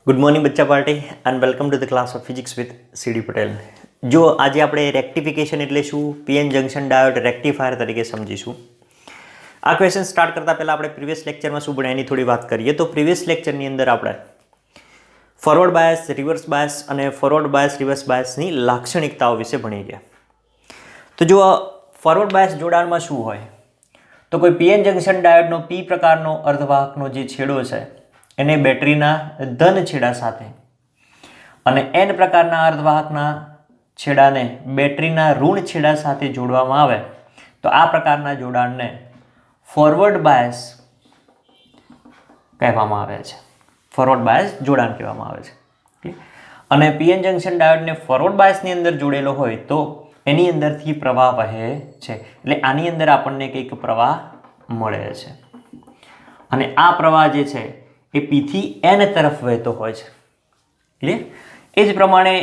Good morning બચ્ચા party and welcome to the class of physics with C D Patel. જો આજે આપણે રેક્ટિફિકેશન એટલે શું, પીએન જંક્શન ડાયોડ રેક્ટિફાયર તરીકે સમજીશું. આ ક્વેશ્ચન સ્ટાર્ટ કરતાં પહેલાં આપણે પ્રીવિયસ લેક્ચરમાં શું ભણ્યા એની થોડી વાત કરીએ. તો પ્રીવિયસ લેક્ચરની અંદર આપણે ફોરવર્ડ બાયસ, રિવર્સ બાયસ અને ફોરવર્ડ બાયસ રિવર્સ બાયસની લાક્ષણિકતાઓ વિશે ભણી ગયા. તો જો ફોરવર્ડ બાયસ જોડાણમાં શું હોય, તો કોઈ પીએન જંક્શન ડાયોડનો પી પ્રકારનો અર્ધવાહકનો જે છેડો છે એને બેટરીના ધન છેડા સાથે અને એન પ્રકારના અર્ધવાહકના છેડાને બેટરીના ઋણ છેડા સાથે જોડવામાં આવે તો આ પ્રકારના જોડાણને ફોરવર્ડ બાયસ કહેવામાં આવે છે. ફોરવર્ડ બાયસ જોડાણ કહેવામાં આવે છે. અને પીએન જંક્શન ડાયોડને ફોરવર્ડ બાયસની અંદર જોડેલો હોય તો એની અંદરથી પ્રવાહ વહે છે. એટલે આની અંદર આપણને કંઈક પ્રવાહ મળે છે અને આ પ્રવાહ જે છે એ પીથી એન તરફ વહેતો હોય છે. ક્લિયર? એ જ પ્રમાણે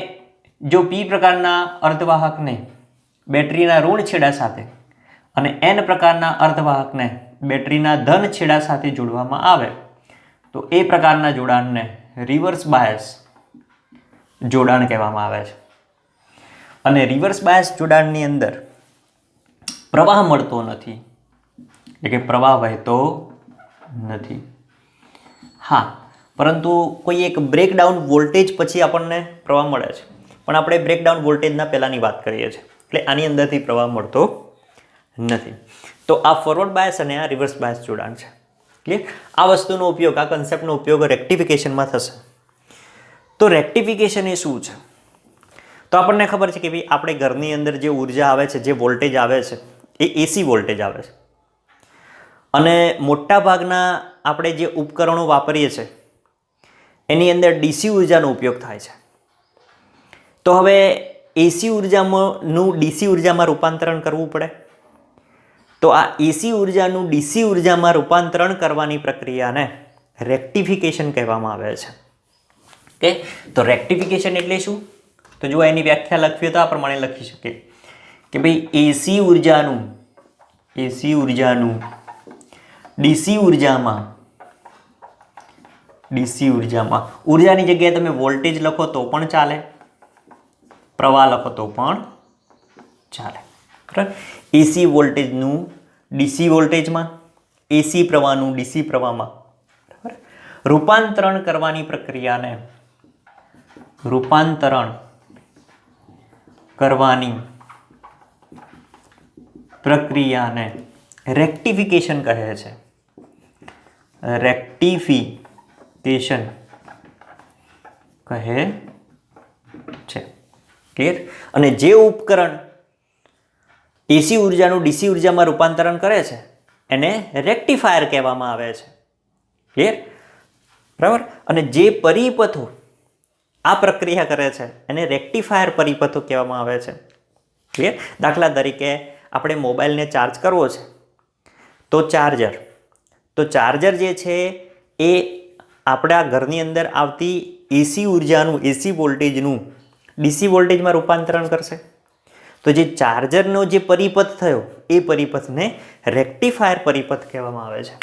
જો પી પ્રકારના અર્ધવાહકને બેટરીના ઋણ છેડા સાથે અને એન પ્રકારના અર્ધવાહકને બેટરીના ધન છેડા સાથે જોડવામાં આવે તો એ પ્રકારના જોડાણને રિવર્સ બાયસ જોડાણ કહેવામાં આવે છે. અને રિવર્સ બાયસ જોડાણની અંદર પ્રવાહ મળતો નથી, એટલે કે પ્રવાહ વહેતો નથી. હા, પરંતુ કોઈ એક બ્રેકડાઉન વોલ્ટેજ પછી આપણને પ્રવાહ મળે છે, પણ આપણે બ્રેકડાઉન વોલ્ટેજના પહેલાંની વાત કરીએ છીએ, એટલે આની અંદરથી પ્રવાહ મળતો નથી. તો આ ફોરવર્ડ બાયસ અને આ રિવર્સ બાયસ જોડાણ છે. ક્લિયર? આ વસ્તુનો ઉપયોગ, આ કન્સેપ્ટનો ઉપયોગ રેક્ટિફિકેશનમાં થશે. તો રેક્ટિફિકેશન એ શું છે? તો આપણને ખબર છે કે ભાઈ આપણે ઘરની અંદર જે ઉર્જા આવે છે, જે વોલ્ટેજ આવે છે એ એસી વોલ્ટેજ આવે છે. અને મોટા ભાગના આપણે જે ઉપકરણો વાપરીએ છીએ એની અંદર ડીસી ઉર્જાનો ઉપયોગ થાય છે. તો હવે એસી ઉર્જાનું ડીસી ઉર્જામાં રૂપાંતરણ કરવું પડે. તો આ એસી ઉર્જાનું ડીસી ઉર્જામાં રૂપાંતરણ કરવાની પ્રક્રિયાને રેક્ટિફિકેશન કહેવામાં આવે છે. ઓકે, તો રેક્ટિફિકેશન એટલે શું? તો જો એની વ્યાખ્યા લખવી તો આ પ્રમાણે લખી શકીએ કે ભાઈ એસી ઉર્જાનું ડીસી ઉર્જામાં ઉર્જાની જગ્યાએ તમે વોલ્ટેજ લખો તો પણ ચાલે, પ્રવાહ લખો તો પણ ચાલે. બરાબર? એસી વોલ્ટેજનું ડીસી વોલ્ટેજમાં, એસી પ્રવાહનું ડીસી પ્રવાહમાં રૂપાંતરણ કરવાની પ્રક્રિયાને રેક્ટિફિકેશન કહે છે. રેક્ટિફિકેશન કહે છે. ક્લિયર? અને જે ઉપકરણ એસી ઉર્જાનું ડીસી ઉર્જામાં રૂપાંતરણ કરે છે એને રેક્ટિફાયર કહેવામાં આવે છે. ક્લિયર? બરાબર? અને જે પરિપથો આ પ્રક્રિયા કરે છે એને રેક્ટિફાયર પરિપથો કહેવામાં આવે છે. ક્લિયર? દાખલા તરીકે આપણે મોબાઈલને ચાર્જ કરવો છે તો ચાર્જર જે છે એ આપણા ઘરની અંદર આવતી એસી ઉર્જાનું, એસી વોલ્ટેજનું ડીસી વોલ્ટેજમાં રૂપાંતરણ કરશે. તો જે ચાર્જરનો જે પરિપથ થયો એ પરિપથને રેક્ટિફાયર પરિપથ કહેવામાં આવે છે.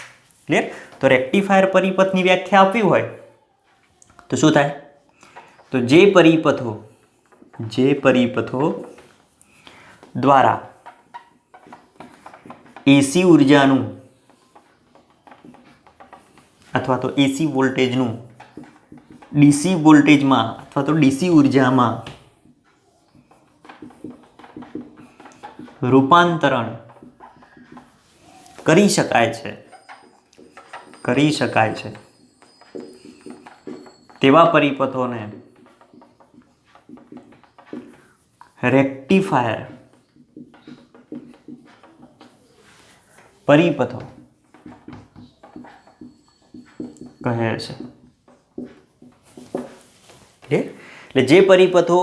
ક્લિયર? તો રેક્ટિફાયર પરિપથની વ્યાખ્યા આપવી હોય તો શું થાય? તો જે પરિપથો દ્વારા એસી ઉર્જાનું અથવા તો એસી વોલ્ટેજનું ડીસી વોલ્ટેજમાં અથવા તો ડીસી ઉર્જામાં રૂપાંતરણ કરી શકાય છે તેવા પરિપથોને રેક્ટિફાયર પરિપથો કહે છે. એટલે જે પરિપથો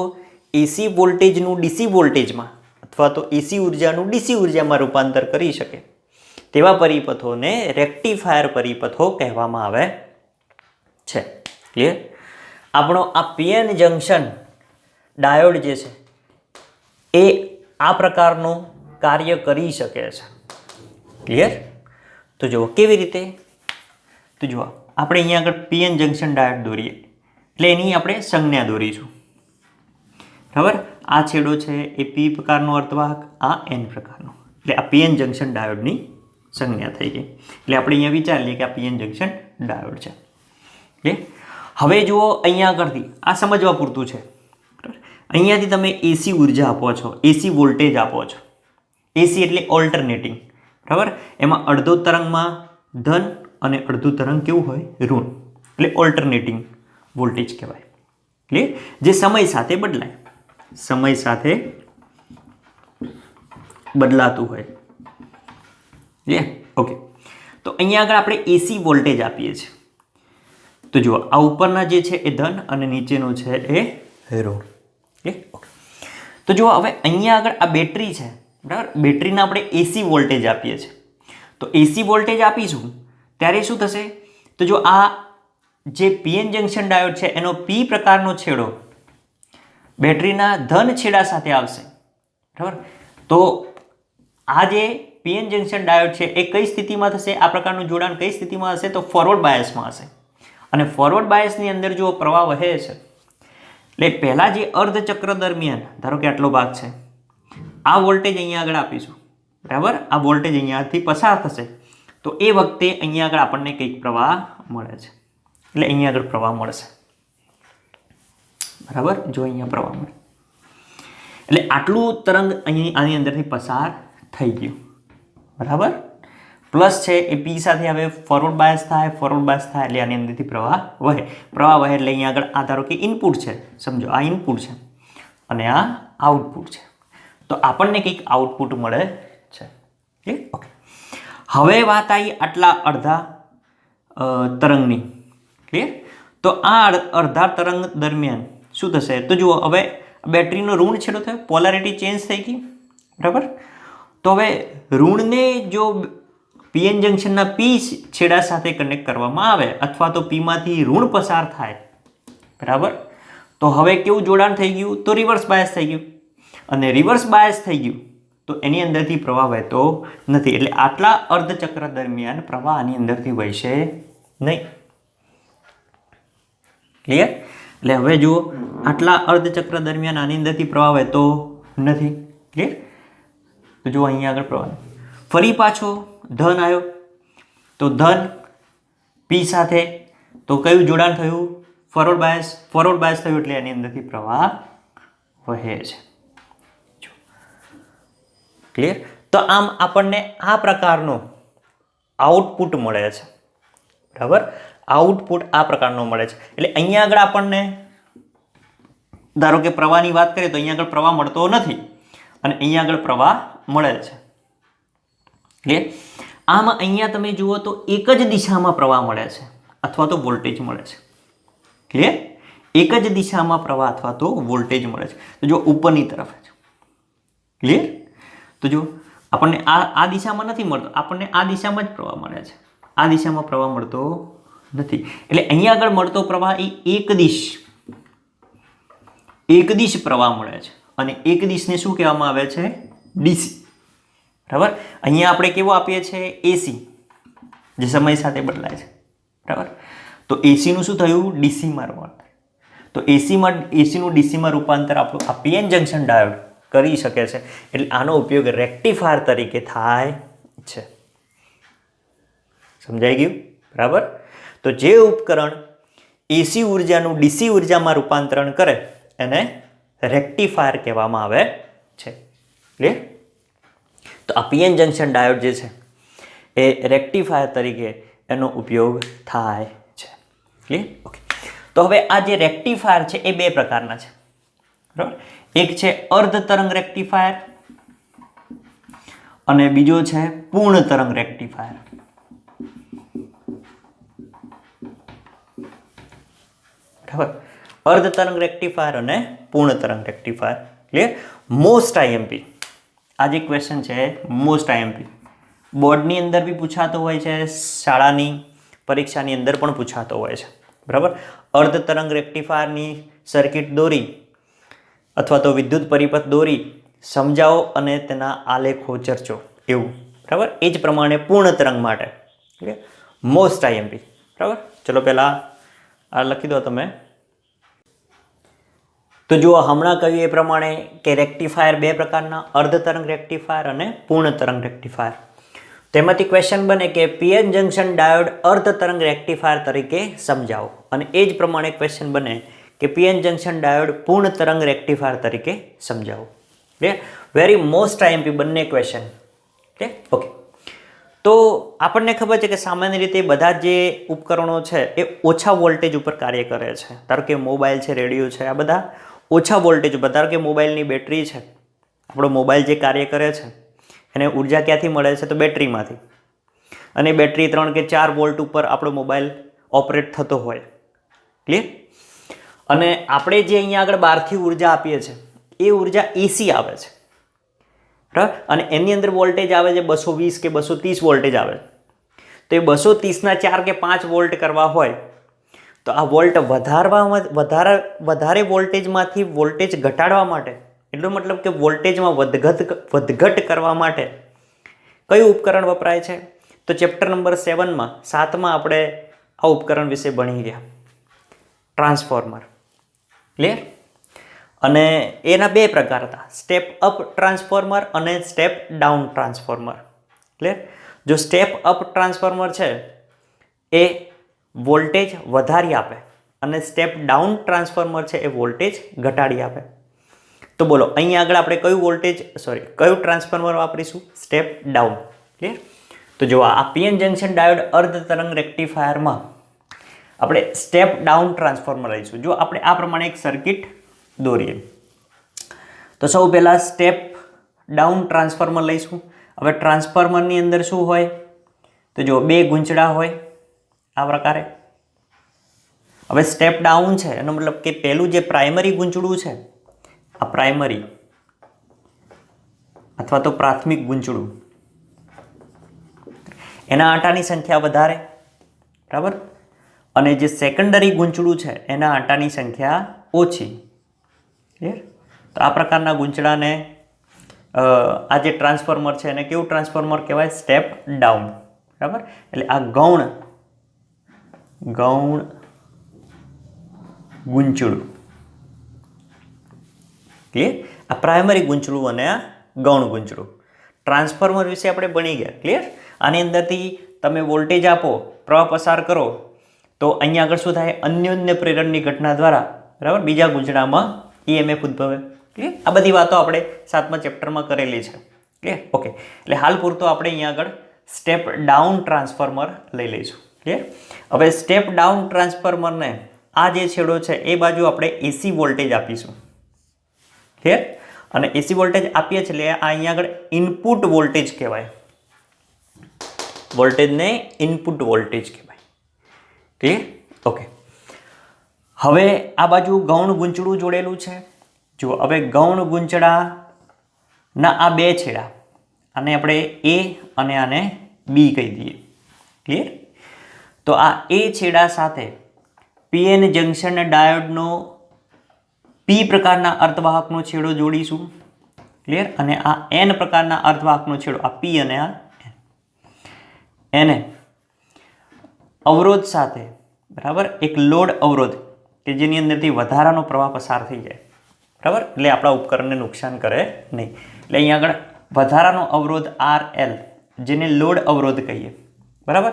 એસી વોલ્ટેજનું ડીસી વોલ્ટેજમાં અથવા તો એસી ઉર્જાનું ડીસી ઉર્જામાં રૂપાંતર કરી શકે તેવા પરિપથોને રેક્ટિફાયર પરિપથો કહેવામાં આવે છે. ક્લિયર? આપણો આ પીએન જંક્શન ડાયોડ જે છે એ આ પ્રકારનું કાર્ય કરી શકે છે. ક્લિયર? તો જુઓ કેવી રીતે. તો જુઓ આપણે અહીંયા આગળ પીએન જંક્શન ડાયોડ દોરીએ એટલે એની આપણે સંજ્ઞા દોરીશું, બરાબર. આ છેડો છે એ પી પ્રકારનો અર્ધવાહક, આ એન પ્રકારનો, એટલે આ પીએન જંકશન ડાયોડની સંજ્ઞા થઈ ગઈ. એટલે આપણે અહીંયા વિચારી લઈએ કે આ પીએન જંકશન ડાયોડ છે. એટલે હવે જુઓ અહીંયા આગળથી આ સમજવા પૂરતું છે. અહીંયાથી તમે એસી ઉર્જા આપો છો, એસી વોલ્ટેજ આપો છો. એસી એટલે ઓલ્ટરનેટિંગ, બરાબર. એમાં અડધો તરંગમાં ધન અને અડધું તરંગ કેવું હોય, ઋણ, એટલે ઓલ્ટરનેટિંગ વોલ્ટેજ કહેવાય. એટલે જે સમય સાથે બદલાય, સમય સાથે બદલાતું હોય. ઓકે. તો અહીંયા આગળ આપણે એસી વોલ્ટેજ આપીએ છીએ. તો જુઓ આ ઉપરના જે છે એ ધન અને નીચેનો છે એ ઋણ. ઓકે. તો જુઓ હવે અહીંયા આગળ આ બેટરી છે, બરાબર. બેટરીને આપણે એસી વોલ્ટેજ આપીએ છીએ. તો એસી વોલ્ટેજ આપીશું ત્યારે શું થશે, તો જો આ જે પીએન જંકશન ડાયોડ છે એનો પી પ્રકારનો છેડો બેટરીના ધન છેડા સાથે આવશે, બરાબર. તો આ જે પીએન જંકશન ડાયોડ છે એ કઈ સ્થિતિમાં થશે, આ પ્રકારનું જોડાણ કઈ સ્થિતિમાં હશે, તો ફોરવર્ડ બાયસમાં હશે. અને ફોરવર્ડ બાયસની અંદર જો પ્રવાહ વહે છે, એટલે પહેલાં જે અર્ધચક્ર દરમિયાન ધારો કે આટલો ભાગ છે, આ વોલ્ટેજ અહીંયા આગળ આપીશું, બરાબર. આ વોલ્ટેજ અહીંયાથી પસાર થશે, તો એ વખતે અહીંયા આગળ આપણને કંઈક પ્રવાહ મળે છે, એટલે અહીંયા આગળ પ્રવાહ મળશે, બરાબર. જો અહીંયા પ્રવાહ મળે એટલે આટલું તરંગ અહીં આની અંદરથી પસાર થઈ ગયું, બરાબર. પ્લસ છે એ પી સાથે હવે ફોરવર્ડ બાયસ થાય, ફોરવર્ડ બાયસ થાય એટલે આની અંદરથી પ્રવાહ વહે, પ્રવાહ વહે એટલે અહીંયા આગળ આ ધારો કે ઇનપુટ છે, સમજો આ ઇનપુટ છે અને આ આઉટપુટ છે, તો આપણને કંઈક આઉટપુટ મળે છે. ઓકે. હવે વાત આવી આટલા અડધા તરંગની, ક્લિયર. તો આ અડધા તરંગ દરમિયાન શું થશે, તો જુઓ હવે બેટરીનો ઋણ છેડો થયો, પોલારિટી ચેન્જ થઈ ગઈ, બરાબર. તો હવે ઋણને જો પીએન જંકશનના પી છેડા સાથે કનેક્ટ કરવામાં આવે અથવા તો પીમાંથી ઋણ પસાર થાય, બરાબર. તો હવે કેવું જોડાણ થઈ ગયું, તો રિવર્સ બાયસ થઈ ગયું. અને રિવર્સ બાયસ થઈ ગયું તો એની અંદરથી પ્રવાહ વહેતો નથી, એટલે આટલા અર્ધચક્ર દરમિયાન પ્રવાહ આની અંદરથી વહેશે નહીં. ક્લિયર. એટલે હવે જુઓ આટલા અર્ધચક્ર દરમિયાન આની અંદરથી પ્રવાહ વહેતો નથી. ક્લિયર. તો જુઓ અહીંયા આગળ પ્રવાહ ફરી પાછો ધન આવ્યો, તો ધન પી સાથે તો કયું જોડાણ થયું, ફોરવર્ડ બાયસ. ફોરવર્ડ બાયસ થયું એટલે એની અંદરથી પ્રવાહ વહે છે. ક્લિયર. તો આમ આપણને આ પ્રકારનો આઉટપુટ મળે છે, બરાબર. આઉટપુટ આ પ્રકારનો મળે છે. એટલે અહીંયા આગળ આપણને ધારો કે પ્રવાહની વાત કરીએ તો અહીંયા આગળ પ્રવાહ મળતો નથી અને અહીંયા આગળ પ્રવાહ મળે છે. ક્લિયર. આમાં અહીંયા તમે જુઓ તો એક જ દિશામાં પ્રવાહ મળે છે અથવા તો વોલ્ટેજ મળે છે. ક્લિયર. એક જ દિશામાં પ્રવાહ અથવા તો વોલ્ટેજ મળે છે. તો જો ઉપરની તરફ છે. ક્લિયર. તો જો આપણને આ દિશામાં નથી મળતો, આપણને આ દિશામાં જ પ્રવાહ મળે છે, આ દિશામાં પ્રવાહ મળતો નથી. એટલે અહીંયા આગળ મળતો પ્રવાહ એ એક દિશ પ્રવાહ મળે છે અને એક દિશને શું કહેવામાં આવે છે, ડીસી, બરાબર. અહીંયા આપણે કેવો આપીએ છીએ, એસી, જે સમય સાથે બદલાય છે, બરાબર. તો એસીનું શું થયું, ડીસીમાં રૂપાંતર. તો એસીનું ડીસીમાં રૂપાંતર આપણું આ પીએન જંકશન ડાયોડ કરી શકે છે. એટલે આનો ઉપયોગ રેક્ટિફાયર તરીકે થાય છે. સમજાઈ ગયું, બરાબર. તો જે ઉપકરણ એસી ઉર્જાનું ડીસી ઉર્જામાં રૂપાંતરણ કરે એને રેક્ટિફાયર કહેવામાં આવે છે. ક્લિયર. તો આ પીએન જંકશન ડાયોડ જે છે એ રેક્ટિફાયર તરીકે એનો ઉપયોગ થાય છે. ક્લિયર. ઓકે. તો હવે આ જે રેક્ટિફાયર છે એ બે પ્રકારના છે, બરાબર. એક છે અર્ધ તરંગ રેક્ટિફાયર અને બીજો છે પૂર્ણ તરંગ રેક્ટિફાયર. બરાબર. અર્ધ તરંગ રેક્ટિફાયર અને પૂર્ણ તરંગ રેક્ટિફાયર. ક્લિયર. મોસ્ટ આઈએમપી આ જે ક્વેશ્ચન છે મોસ્ટ આઈએમપી બોર્ડની અંદર બી પૂછાતો હોય છે, શાળાની પરીક્ષાની અંદર પણ પૂછાતો હોય છે, બરાબર. અર્ધ તરંગ રેક્ટિફાયરની સર્કિટ દોરી અથવા તો વિદ્યુત પરિપથ દોરી સમજાવો અને તેના આલેખો ચર્ચો, એવું, બરાબર. એ જ પ્રમાણે પૂર્ણ તરંગ માટે મોસ્ટ આઈએમપી, બરાબર. ચલો પહેલાં આ લખી દો તમે. તો જો હમણાં કહ્યું એ પ્રમાણે કે રેક્ટિફાયર બે પ્રકારના, અર્ધ તરંગ રેક્ટિફાયર અને પૂર્ણ તરંગ રેક્ટિફાયર. તેમાંથી ક્વેશ્ચન બને કે પીએન જંકશન ડાયોડ અર્ધ તરંગ રેક્ટિફાયર તરીકે સમજાવો, અને એ જ પ્રમાણે ક્વેશ્ચન બને કે પીએન જંકશન ડાયોડ પૂર્ણ તરંગ રેક્ટિફાયર તરીકે સમજાવો. વેરી મોસ્ટ આઈએમપી બંને ક્વેશ્ચન. ઓકે, તો આપણને ખબર છે કે સામાન્ય રીતે બધા જે ઉપકરણો છે એ ઓછા વોલ્ટેજ ઉપર કાર્ય કરે છે. ધારો કે મોબાઈલ છે, રેડિયો છે, આ બધા ઓછા વોલ્ટેજ ઉપર. ધારો કે મોબાઈલની બેટરી છે, આપણો મોબાઈલ જે કાર્ય કરે છે એને ઉર્જા ક્યાંથી મળે છે? તો બેટરીમાંથી. અને બેટરી 3 કે 4 વોલ્ટ ઉપર આપણો મોબાઈલ ઓપરેટ થતો હોય. ક્લિયર? અને આપણે જે અહીંયા આગળ બહારથી ઉર્જા આપીએ છીએ એ ઉર્જા એસી આવે છે, બરાબર, અને એની અંદર વોલ્ટેજ આવે છે 220 કે 230 વોલ્ટેજ આવે. તો એ 230ના 4 કે 5 વોલ્ટ કરવા હોય તો આ વોલ્ટ વધારે વોલ્ટેજમાંથી વોલ્ટેજ ઘટાડવા માટે, એટલો મતલબ કે વોલ્ટેજમાં વધઘટ કરવા માટે કયું ઉપકરણ વપરાય છે? તો ચેપ્ટર નંબર 7માં આપણે આ ઉપકરણ વિશે ભણી ગયા, ટ્રાન્સફોર્મર. ક્લિયર? અને એના બે પ્રકાર હતા, સ્ટેપ અપ ટ્રાન્સફોર્મર અને સ્ટેપ ડાઉન ટ્રાન્સફોર્મર. ક્લિયર? જો સ્ટેપ અપ ટ્રાન્સફોર્મર છે એ વોલ્ટેજ વધારી આપે અને સ્ટેપ ડાઉન ટ્રાન્સફોર્મર છે એ વોલ્ટેજ ઘટાડી આપે. તો બોલો અહીંયા આગળ આપણે કયું ટ્રાન્સફોર્મર વાપરીશું? Step down. ક્લિયર? તો જો આ પીએન જંકશન ડાયોડ અર્ધ તરંગ રેક્ટિફાયરમાં આપણે સ્ટેપ ડાઉન ટ્રાન્સફોર્મર લઈશું. જો આપણે આ પ્રમાણે એક સર્કિટ દોરીએ તો સૌ પહેલાં સ્ટેપ ડાઉન ટ્રાન્સફોર્મર લઈશું. હવે ટ્રાન્સફોર્મરની અંદર શું હોય? તો જો બે ગૂંચળા હોય આ પ્રકારે. હવે સ્ટેપ ડાઉન છે એનો મતલબ કે પહેલું જે પ્રાઇમરી ગૂંચળું છે, આ પ્રાઇમરી અથવા તો પ્રાથમિક ગૂંચળું, એના આંટાની સંખ્યા વધારે, બરાબર, અને જે સેકન્ડરી ગૂંચળું છે એના આંટાની સંખ્યા ઓછી. ક્લિયર? તો આ પ્રકારના ગૂંચળાને આ જે ટ્રાન્સફોર્મર છે એને કેવું ટ્રાન્સફોર્મર કહેવાય? Step down. બરાબર, એટલે આ ગૌણ ગૂંચળું. ક્લિયર? આ પ્રાઇમરી ગૂંચળું અને આ ગૌણ ગૂંચળું. ટ્રાન્સફોર્મર વિશે આપણે ભણી ગયા. ક્લિયર? આની અંદરથી તમે વોલ્ટેજ આપો, પ્રવાહ પસાર કરો તો અહીંયા આગળ શું થાય? અન્યોન્ય પ્રેરણની ઘટના દ્વારા, બરાબર, બીજા ગૂંચળામાં ઈએમએફ ઉદ્ભવે. ક્લિયર? આ બધી વાતો આપણે 7મા ચેપ્ટરમાં કરેલી છે. ક્લિયર? ઓકે, એટલે હાલ પૂરતો આપણે અહીંયા આગળ સ્ટેપ ડાઉન ટ્રાન્સફોર્મર લઈ લઈશું. ક્લિયર? હવે સ્ટેપ ડાઉન ટ્રાન્સફોર્મરને આ જે છેડો છે એ બાજુ આપણે એસી વોલ્ટેજ આપીશું. ક્લિયર? અને એસી વોલ્ટેજ આપીએ છીએ એટલે આ અહીંયા આગળ ઇનપુટ વોલ્ટેજ કહેવાય. વોલ્ટેજને ઇનપુટ વોલ્ટેજ કહેવાય. ક્લિયર? ઓકે, હવે આ બાજુ ગૌણ ગૂંચળું જોડેલું છે. જો હવે ગૌણ ગૂંચળાના આ બે છેડા, આને આપણે એ અને આને બી કહી દઈએ. ક્લિયર? તો આ એ છેડા સાથે પીએન જંકશન ડાયોડનો પી પ્રકારના અર્ધવાહકનો છેડો જોડીશું. ક્લિયર? અને આ એન પ્રકારના અર્ધવાહકનો છેડો, આ પી અને આ એને અવરોધ સાથે, બરાબર, એક લોડ અવરોધ કે જેની અંદરથી વધારાનો પ્રવાહ પસાર થઈ જાય, બરાબર, એટલે આપણા ઉપકરણને નુકસાન કરે નહીં. એટલે અહીંયા આગળ વધારાનો અવરોધ RL, જેને લોડ અવરોધ કહીએ, બરાબર,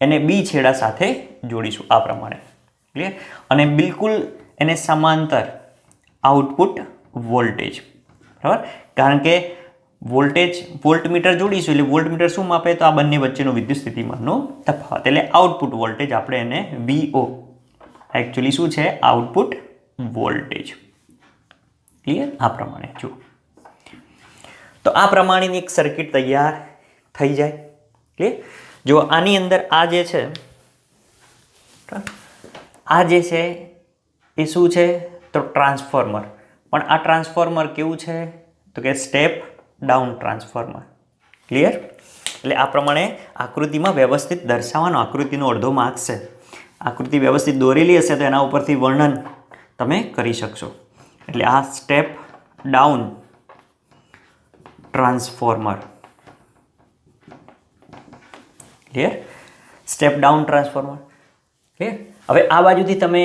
એને બી છેડા સાથે જોડીશું આ પ્રમાણે. ક્લિયર? અને બિલકુલ એને સમાંતર આઉટપુટ વોલ્ટેજ, બરાબર, કારણ કે વોલ્ટમીટર જોડીશું એટલે વોલ્ટમીટર શું માપે? તો આ બંને વચ્ચેનો વિદ્યુત સ્થિતિમાનનો તફાવત, એટલે આઉટપુટ વોલ્ટેજ આપણે એને VO, એકચ્યુઅલી શું છે? Output voltage. ક્લિયર? આ પ્રમાણે જુઓ. તો આ પ્રમાણેની એક સર્કિટ તૈયાર થઈ જાય. ક્લિયર? જો આની અંદર આ જે છે એ શું છે? તો ટ્રાન્સફોર્મર. પણ આ ટ્રાન્સફોર્મર કેવું છે? તો કે સ્ટેપ ડાઉન ટ્રાન્સફોર્મર. ક્લિયર? એટલે આ પ્રમાણે આકૃતિમાં વ્યવસ્થિત દર્શાવવાનો, આકૃતિનો અડધો માર્ક્સ છે. આકૃતિ વ્યવસ્થિત દોરેલી હશે તો એના ઉપરથી વર્ણન તમે કરી શકશો. એટલે આ step down transformer. Clear? Step down transformer. Clear? હવે આ બાજુથી તમે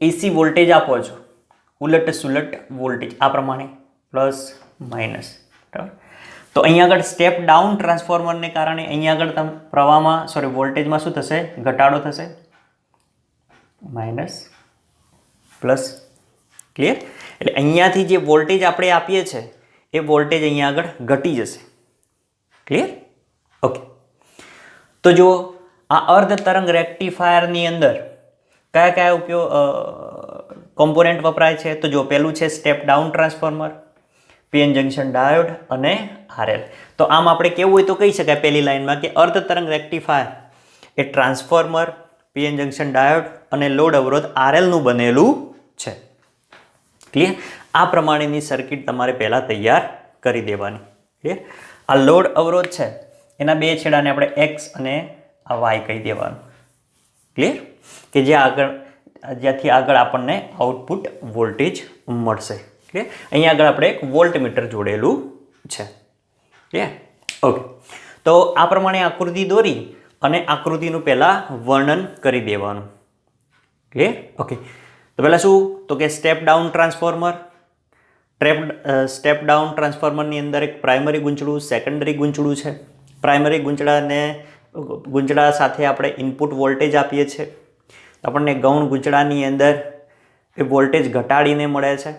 એસી વોલ્ટેજ આપો છો, ઉલટ સુલટ વોલ્ટેજ આ પ્રમાણે પ્લસ માઇનસ, બરાબર. તો અહીંયા આગળ સ્ટેપ ડાઉન ટ્રાન્સફોર્મરને કારણે અહીંયા આગળ પ્રવાહમાં વોલ્ટેજમાં શું થશે? ઘટાડો થશે, માઇનસ પ્લસ. ક્લિયર? એટલે અહીંયાથી જે વોલ્ટેજ આપણે આપીએ છીએ એ વોલ્ટેજ અહીંયા આગળ ઘટી જશે. ક્લિયર? ઓકે. તો જુઓ આ અર્ધ તરંગ રેક્ટિફાયરની અંદર કયા કયા કોમ્પોનેન્ટ વપરાય છે? તો જો પહેલું છે step down transformer, PN junction diode અને આરએલ. તો આમ આપણે કેવું હોય તો કહી શકાય પહેલી લાઈનમાં કે અર્ધ તરંગ રેક્ટિફાયર એ ટ્રાન્સફોર્મર, પીએન જંક્શન ડાયોડ અને લોડ અવરોધ આરએલનું બનેલું છે. ક્લિયર? આ પ્રમાણેની સર્કિટ તમારે પહેલાં તૈયાર કરી દેવાની. ક્લિયર? આ લોડ અવરોધ છે એના બે છેડાને આપણે એક્સ અને આ વાય કહી દેવાનું. ક્લિયર? કે જ્યાંથી આગળ આપણને આઉટપુટ વોલ્ટેજ મળશે. ક્લિયર? અહીંયા આગળ આપણે એક વોલ્ટમીટર જોડેલું છે. ક્લિયર? ઓકે. તો આ પ્રમાણે આકૃતિ દોરી અને આકૃતિનું પહેલાં વર્ણન કરી દેવાનું. ક્લિયર? ઓકે. તો પહેલાં શું? તો કે step down transformer. Step down ટ્રાન્સફોર્મરની અંદર એક પ્રાઇમરી ગૂંચળું, સેકન્ડરી ગૂંચળું છે. પ્રાઇમરી ગૂંચળા સાથે આપણે ઇનપુટ વોલ્ટેજ આપીએ છીએ. આપણને ગૌણ ગૂંચળાની અંદર એ વોલ્ટેજ ઘટાડીને મળે છે.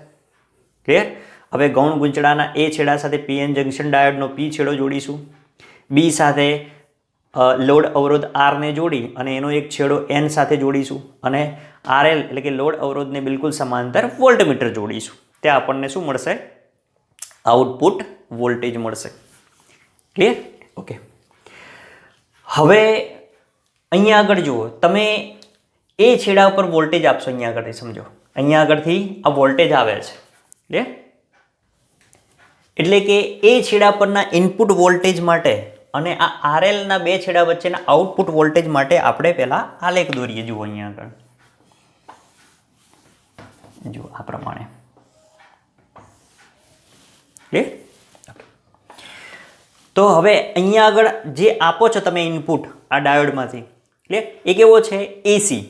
ક્લિયર? હવે ગૌણ ગૂંચળાના એ છેડા સાથે પીએન જંક્શન ડાયોડનો પી છેડો જોડીશું. બી સાથે લોડ અવરોધ આરને જોડી અને એનો એક છેડો એન સાથે જોડીશું અને આરએલ એટલે કે લોડ અવરોધને બિલકુલ સમાંતર વોલ્ટમીટર જોડીશું. ત્યાં આપણને શું મળશે? આઉટપુટ વોલ્ટેજ મળશે. ક્લિયર? ઓકે. હવે અહીંયા આગળ જુઓ, તમે એ છેડા ઉપર વોલ્ટેજ આપશો. અહીંયા આગળથી સમજો, અહીંયા આગળથી આ વોલ્ટેજ આવે છે. ક્લિયર? એટલે કે એ છેડા પરના ઇનપુટ વોલ્ટેજ માટે અને આ આરએલના બે છેડા વચ્ચેના આઉટપુટ વોલ્ટેજ માટે આપણે પહેલાં આલેખ દોરીએ. જુઓ અહીંયા આગળ, જુઓ આ પ્રમાણે. ક્લિયર? તો હવે અહીંયા આગળ જે આપો છો તમે ઇનપુટ આ ડાયોડમાંથી, ક્લિયર, એ કેવો છે? એસી.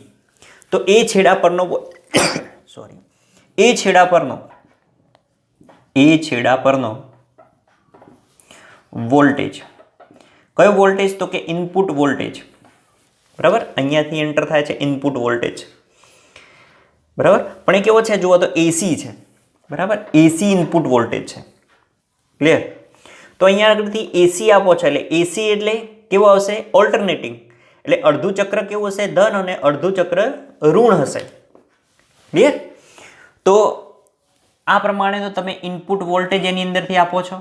તો એ છેડા પરનો એ છેડા પરનો વોલ્ટેજ કયો વોલ્ટેજ? તો કે ઇનપુટ વોલ્ટેજ. બરાબર? અહીંયાથી એન્ટર થાય છે ઇનપુટ વોલ્ટેજ. બરાબર? પણ એ કેવો છે? જુઓ તો એસી છે. બરાબર? એસી ઇનપુટ વોલ્ટેજ છે. ક્લિયર? તો અહીંયા આગળથી એસી આપો છો એટલે એસી એટલે કેવો આવશે? ઓલ્ટરનેટિંગ. એટલે અડધું ચક્ર કેવું હશે? ધન અને અડધું ચક્ર ઋણ હશે. ક્લિયર? તો આ પ્રમાણે તો તમે ઇનપુટ વોલ્ટેજ એની અંદરથી આપો છો.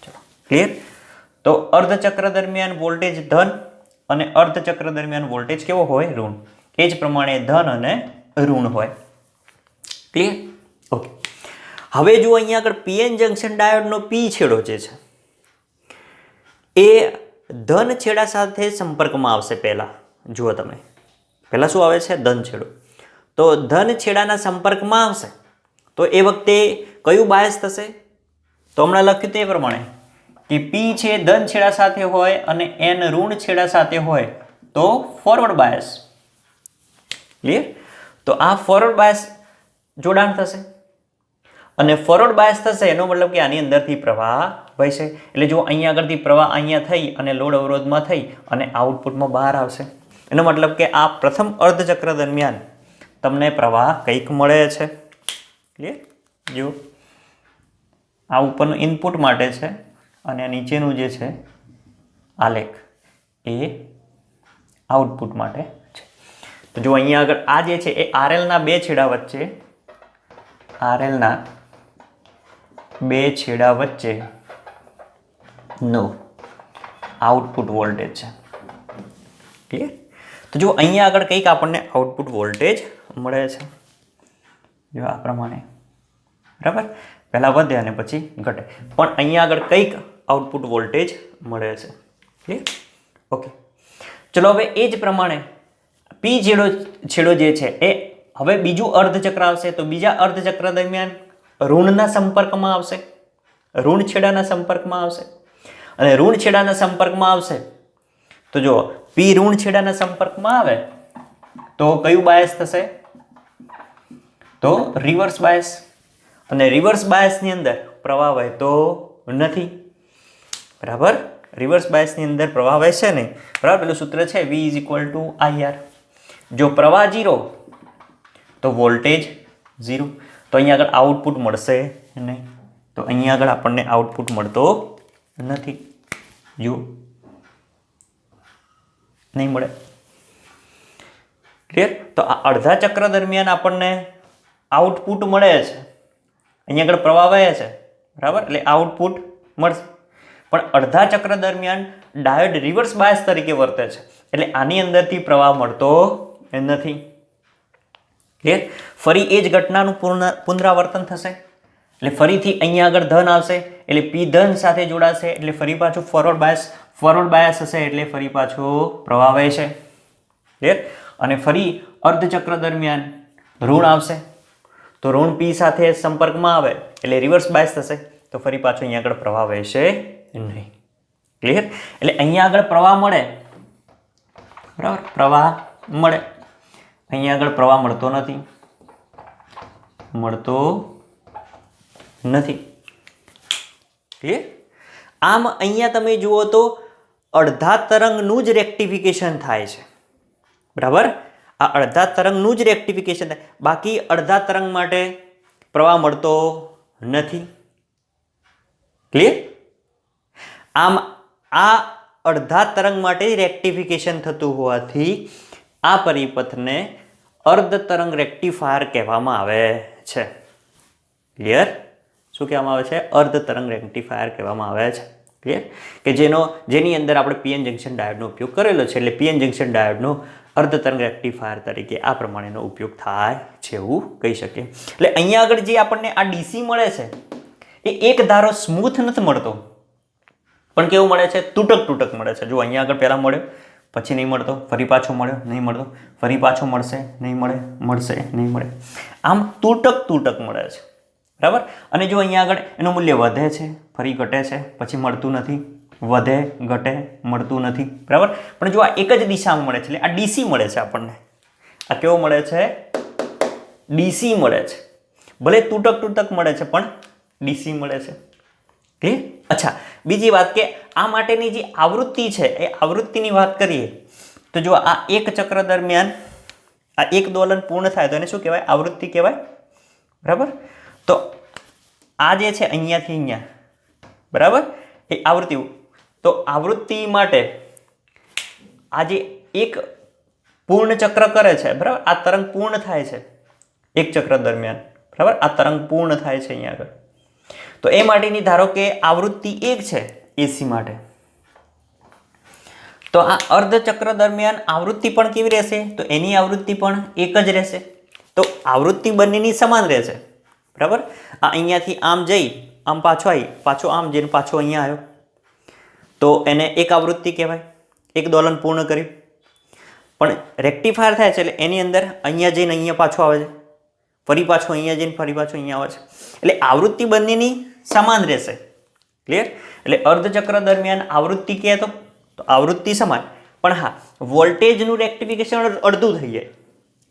ચલો, ક્લિયર? તો અર્ધચક્ર દરમિયાન વોલ્ટેજ ધન અને અર્ધચક્ર દરમિયાન વોલ્ટેજ કેવો હોય? ઋણ. એ જ પ્રમાણે ધન અને ઋણ હોય. ક્લિયર? ઓકે. હવે જુઓ અહીંયા આગળ પીએન જંક્શન ડાયોડનો પી છેડો જે છે એ ધન છેડા સાથે સંપર્કમાં આવશે. પહેલાં જુઓ તમે, પહેલાં શું આવે છે? ધન છેડો. તો ધન છેડાના સંપર્કમાં આવશે તો એ વખતે કયું બાયસ થશે? તો હમણાં લખ્યું તે પ્રમાણે કે પી છે ધન છેડા સાથે હોય અને એન ઋણ છેડા સાથે હોય તો ફોરવર્ડ બાયસ. ક્લિયર? તો આ ફોરવર્ડ બાયસ જોડાણ થશે અને ફોરવર્ડ બાયસ થશે એનો મતલબ કે આની અંદરથી પ્રવાહ વહેશે. એટલે જો અહીંયા આગળથી પ્રવાહ અહીંયા થઈ અને લોડ અવરોધમાં થઈ અને આઉટપુટમાં બહાર આવશે. એનો મતલબ કે આ પ્રથમ અર્ધચક્ર દરમિયાન તમને પ્રવાહ કંઈક મળે છે. ક્લિયર? જો આ ઉપરનું ઇનપુટ માટે છે અને આ નીચેનું જે છે આલેખ એ આઉટપુટ માટે છે. તો જો અહીંયા આગળ આ જે છે એ આરએલના બે છેડા વચ્ચે નો આઉટપુટ વોલ્ટેજ છે. ક્લિયર? તો જો અહીંયા આગળ કંઈક આપણને આઉટપુટ વોલ્ટેજ મળે છે. જો આ પ્રમાણે. બરાબર? પહેલાં વધે અને પછી ઘટે, પણ અહીંયા આગળ કંઈક આઉટપુટ વોલ્ટેજ મળે છે. ક્લિયર? ઓકે. ચલો હવે એ જ પ્રમાણે પી છેડો જે છે એ હવે બીજું અર્ધચક્ર આવશે તો બીજા અર્ધચક્ર દરમિયાન ઋણના સંપર્કમાં આવશે, ઋણ છેડાના સંપર્કમાં આવશે અને ઋણ છેડાના સંપર્કમાં આવશે તો જો પી ઋણ છેડાના સંપર્કમાં આવે તો કયું બાયસ થશે? તો રિવર્સ બાયસ. અને રિવર્સ બાયસની અંદર પ્રવાહ વહેતો નથી. બરાબર, રિવર્સ બાયસની અંદર પ્રવાહ વહેશે નહીં. બરાબર, પેલું સૂત્ર છે V = IR. જો પ્રવાહ 0 તો વોલ્ટેજ 0. તો અહીંયા આગળ આઉટપુટ મળશે નહીં. તો અહીંયા આગળ આપણને આઉટપુટ મળતો નથી. જો નહીં મળે. ક્લિયર? તો આ અડધા ચક્ર દરમિયાન આપણને આઉટપુટ મળે છે. અહીંયા આગળ પ્રવાહ વહે છે. બરાબર, એટલે આઉટપુટ મળશે. પણ અડધા ચક્ર દરમિયાન ડાયોડ રિવર્સ બાયસ તરીકે વર્તે છે. એટલે આની અંદરથી પ્રવાહ મળતો નથી. ક્લિયર? ફરી એ જ ઘટનાનું પુનરાવર્તન થશે. એટલે ફરીથી અહીંયા આગળ ધન આવશે, એટલે P ધન સાથે જોડાશે, એટલે ફરી પાછું ફોરવર્ડ બાયસ હશે, એટલે ફરી પાછો પ્રવાહ વહેશે. ક્લિયર? અને ફરી અર્ધચક્ર દરમિયાન ઋણ આવશે, તો ઋણ P સાથે સંપર્કમાં આવે એટલે રિવર્સ બાયસ થશે, તો ફરી પાછો અહીંયા આગળ પ્રવાહ વહેશે નહીં. ક્લિયર? એટલે અહીંયા આગળ પ્રવાહ મળે. બરાબર, પ્રવાહ મળે. અહીંયા આગળ પ્રવાહ મળતો નથી. ક્લિયર? આમ અહીંયા તમે જુઓ તો અડધા તરંગનું જ રેક્ટિફિકેશન થાય છે. બરાબર, આ અડધા તરંગનું જ રેક્ટિફિકેશન થાય, બાકી અડધા તરંગ માટે પ્રવાહ મળતો નથી. ક્લિયર? આમ આ અડધા તરંગ માટે રેક્ટિફિકેશન થતું હોવાથી આ પરિપથને અર્ધ તરંગ રેક્ટિફાયર કહેવામાં આવે છે. ક્લિયર? શું કહેવામાં આવે છે? અર્ધ તરંગ રેક્ટિફાયર કહેવામાં આવે છે. ક્લિયર? કે જેની અંદર આપણે PN જંક્શન ડાયોડનો ઉપયોગ કરેલો છે. એટલે PN જંક્શન ડાયોડનો અર્ધ તરંગ રેક્ટિફાયર તરીકે આ પ્રમાણેનો ઉપયોગ થાય છે એવું કહી શકીએ. એટલે અહીંયા આગળ જે આપણને આ DC મળે છે એ એક ધારો સ્મૂથ નથી મળતો, પણ કેવું મળે છે? તૂટક મળે છે. જો અહીંયા આગળ પહેલા મળ્યો, પછી નહીં મળતો, ફરી પાછો મળ્યો, નહીં મળતો, ફરી પાછો મળશે, નહીં મળે, મળશે, નહીં મળે. આમ તૂટક મળે છે. બરાબર, અને જો અહીંયા આગળ એનું મૂલ્ય વધે છે, ફરી ઘટે છે, પછી મળતું નથી, વધે, ઘટે, મળતું નથી. બરાબર, પણ જો આ એક જ દિશામાં મળે છે, એટલે આ DC મળે છે આપણને. આ કેવો મળે છે? DC મળે છે. ભલે તૂટક મળે છે, પણ DC મળે છે. ક્લિયર? અચ્છા, બીજી વાત કે આ માટેની જે આવૃત્તિ છે એ આવૃત્તિની વાત કરીએ તો જો આ એક ચક્ર દરમિયાન આ એક દોલન પૂર્ણ થાય તો એને શું કહેવાય? આવૃત્તિ કહેવાય. બરાબર, તો આ જે છે અહીંયાથી અહીંયા, બરાબર, એ આવૃત્તિ. તો આવૃત્તિ માટે આ જે એક પૂર્ણ ચક્ર કરે છે, બરાબર, આ તરંગ પૂર્ણ થાય છે એક ચક્ર દરમિયાન. બરાબર, આ તરંગ પૂર્ણ થાય છે અહીંયા આગળ. તો એ માટેની ધારો કે આવૃત્તિ 1 છે AC માટે, તો આ અર્ધ ચક્ર દરમિયાન આવૃત્તિ પણ કેવી રહેશે? તો એની આવૃત્તિ પણ 1 જ રહેશે. તો આવૃત્તિ બંનેની સમાન રહેશે. બરાબર, આ અહીંયાથી આમ જઈ આમ પાછો આવી, પાછો આમ જઈને પાછો અહીંયા આવ્યો, તો એને એક આવૃત્તિ કહેવાય. એક દોલન પૂર્ણ કર્યું. પણ રેક્ટિફાયર થાય છે એટલે એની અંદર અહીંયા જઈને અહીંયા પાછો આવે છે, ફરી પાછો અહીંયા જઈને ફરી પાછો અહીંયા આવે છે. એટલે આવૃત્તિ બંનેની સમાન રહેશે. ક્લિયર? એટલે અર્ધચક્ર દરમિયાન આવૃત્તિ કહે તો આવૃત્તિ સમાન, પણ હા, વોલ્ટેજનું રેક્ટિફિકેશન અડધું થઈ જાય.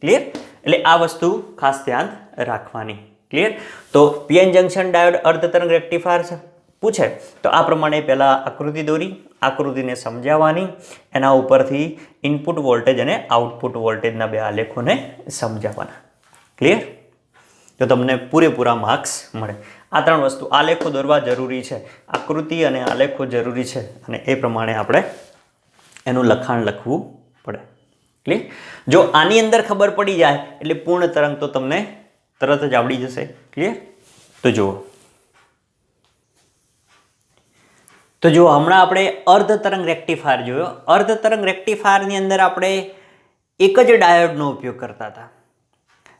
ક્લિયર? એટલે આ વસ્તુ ખાસ ધ્યાન રાખવાની. ક્લિયર? તો PN જંક્શન ડાયોડ અર્ધ તરંગ રેક્ટિફાયર છે પૂછે તો આ પ્રમાણે પહેલાં આકૃતિ દોરી, આકૃતિને સમજાવવાની, એના ઉપરથી ઇનપુટ વોલ્ટેજ અને આઉટપુટ વોલ્ટેજના બે આલેખોને સમજાવવાના. ક્લિયર? તો તમને પૂરેપૂરા માર્ક્સ મળે. આ 3 વસ્તુ, આલેખો દોરવા જરૂરી છે, આકૃતિ અને આલેખો જરૂરી છે, અને એ પ્રમાણે આપણે એનું લખાણ લખવું પડે. ક્લિયર? જો આની અંદર ખબર પડી જાય એટલે પૂર્ણ તરંગ તો તમને તરત જ આવડી જશે. ક્લિયર? તો જુઓ હમણાં આપણે અર્ધ તરંગ રેક્ટિફાયર જોયો. અર્ધ તરંગ રેક્ટિફાયરની અંદર આપણે એક જ ડાયોડનો ઉપયોગ કરતા હતા,